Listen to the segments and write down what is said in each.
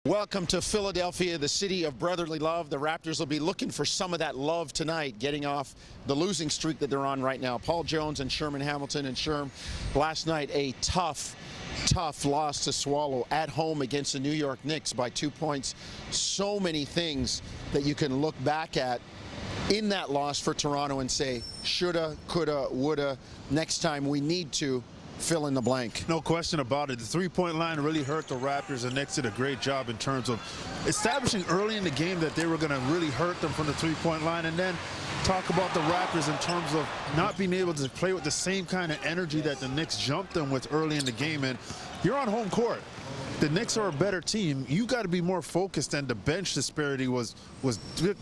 Welcome to Philadelphia, the city of brotherly love. The Raptors will be looking for some of that love tonight, getting off the losing streak that they're on right now. Paul Jones and Sherman Hamilton. And Sherm, last night a tough loss to swallow at home against the New York Knicks by 2 points. So many things that you can look back at in that loss for Toronto and say, shoulda, coulda, woulda, next time we need to fill in the blank. No question about it. The three-point line really hurt the Raptors, and Knicks did a great job in terms of establishing early in the game that they were going to really hurt them from the three-point line, and then talk about the Raptors in terms of not being able to play with the same kind of energy that the Knicks jumped them with early in the game. And you're on home court. The Knicks are a better team. You got to be more focused, and the bench disparity was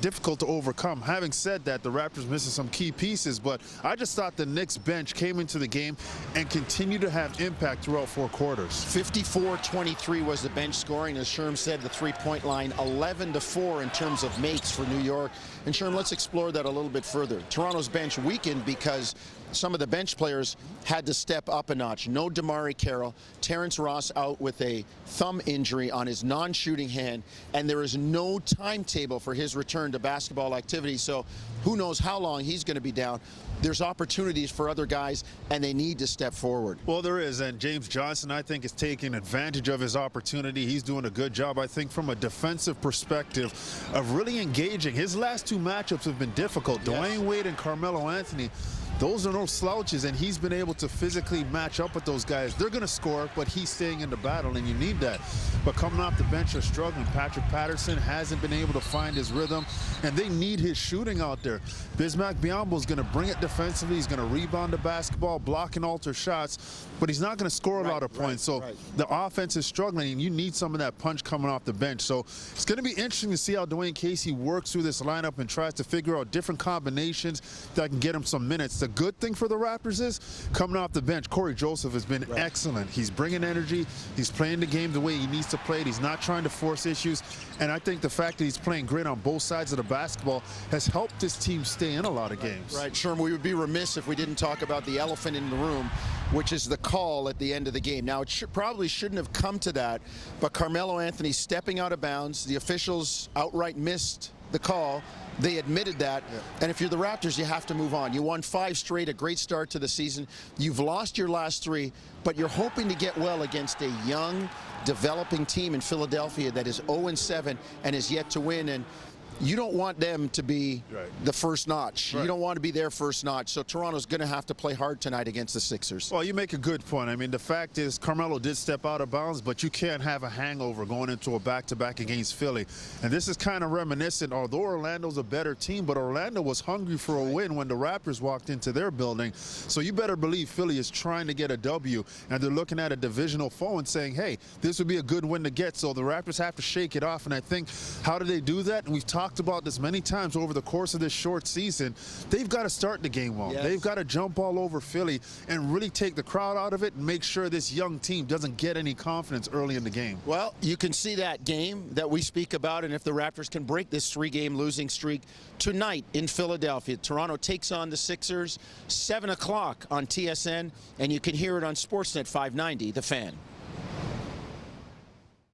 difficult to overcome. Having said that, the Raptors missing some key pieces, but I just thought the Knicks bench came into the game and continued to have impact throughout 4 quarters. 54-23 was the bench scoring. As Sherm said, the three-point line 11-4 in terms of makes for New York. And Sherm, let's explore that a little bit further. Toronto's bench weakened because some of the bench players had to step up a notch. No DeMarre Carroll. Terrence Ross out with a thumb injury on his non-shooting hand, and there is no timetable for his return to basketball activity, so who knows how long he's going to be down. There's opportunities for other guys, and they need to step forward. Well, there is, and James Johnson, I think, is taking advantage of his opportunity. He's doing a good job, I think, from a defensive perspective of really engaging. His last 2 matchups have been difficult. Yes. Dwayne Wade and Carmelo Anthony, those are no slouches, and he's been able to physically match up with those guys. They're going to score, but he's staying in the battle, and you need that. But coming off the bench, they're struggling. Patrick Patterson hasn't been able to find his rhythm, and they need his shooting out there. Bismack Biyombo is going to bring it defensively. He's going to rebound the basketball, block and alter shots, but he's not going to score a lot of points. The offense is struggling, and you need some of that punch coming off the bench. So it's going to be interesting to see how Dwayne Casey works through this lineup and tries to figure out different combinations that can get him some minutes. The good thing for the Raptors is coming off the bench, Corey Joseph has been excellent. He's bringing energy. He's playing the game the way he needs to play it. He's not trying to force issues. And I think the fact that he's playing great on both sides of the basketball has helped this team stay in a lot of games. Right, Sherm, we would be remiss if we didn't talk about the elephant in the room, which is the call at the end of the game. Now, it probably shouldn't have come to that, but Carmelo Anthony stepping out of bounds. The officials outright missed the call. They admitted that, and if you're the Raptors, you have to move on. You won 5 straight, a great start to the season. You've lost your last 3, but you're hoping to get well against a young, developing team in Philadelphia that is 0-7 and is yet to win. And you don't want them to be the first notch. You don't want to be their first notch. So Toronto's going to have to play hard tonight against the Sixers. Well, you make a good point. I mean, the fact is Carmelo did step out of bounds, but you can't have a hangover going into a back-to-back against Philly. And this is kind of reminiscent, although Orlando's a better team, but Orlando was hungry for a win when the Raptors walked into their building. So you better believe Philly is trying to get a W, and they're looking at a divisional foe and saying, hey, this would be a good win to get. So the Raptors have to shake it off. And I think, how do they do that? And we've talked about this many times over the course of this short season. They've got to start the game well. They've got to jump all over Philly and really take the crowd out of it and make sure this young team doesn't get any confidence early in the game. Well, you can see that game that we speak about, and if the Raptors can break this 3-game losing streak tonight in Philadelphia. Toronto takes on the Sixers, 7 o'clock on TSN, and you can hear it on Sportsnet 590, The Fan.